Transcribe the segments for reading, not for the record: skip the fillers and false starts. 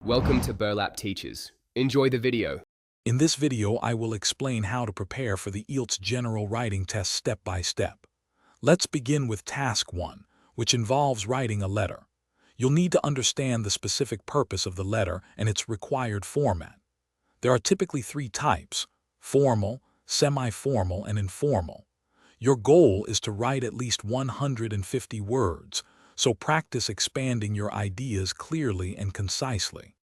Welcome to Burlap Teachers. Enjoy the video. In this video, I will explain how to prepare for the IELTS General Writing Test step by step. Let's begin with Task 1, which involves writing a letter. You'll need to understand the specific purpose of the letter and its required format. There are typically three types: formal, semi-formal, and informal. Your goal is to write at least 150 words, so practice expanding your ideas clearly and concisely.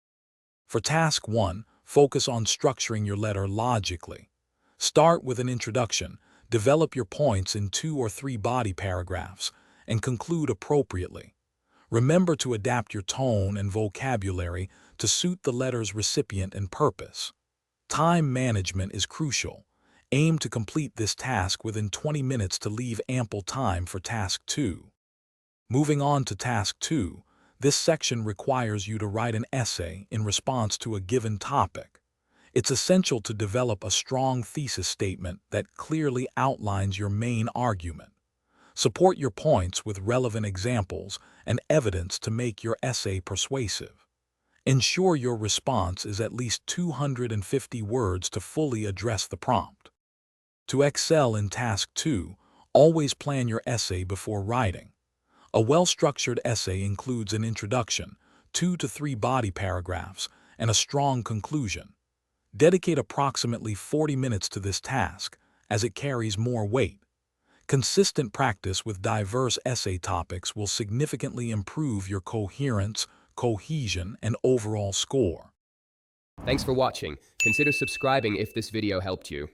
For Task 1, focus on structuring your letter logically. Start with an introduction, develop your points in 2 or 3 body paragraphs, and conclude appropriately. Remember to adapt your tone and vocabulary to suit the letter's recipient and purpose. Time management is crucial. Aim to complete this task within 20 minutes to leave ample time for Task 2. Moving on to Task 2, this section requires you to write an essay in response to a given topic. It's essential to develop a strong thesis statement that clearly outlines your main argument. Support your points with relevant examples and evidence to make your essay persuasive. Ensure your response is at least 250 words to fully address the prompt. To excel in Task 2, always plan your essay before writing. A well-structured essay includes an introduction, 2 to 3 body paragraphs, and a strong conclusion. Dedicate approximately 40 minutes to this task, as it carries more weight. Consistent practice with diverse essay topics will significantly improve your coherence, cohesion, and overall score. Thanks for watching. Consider subscribing if this video helped you.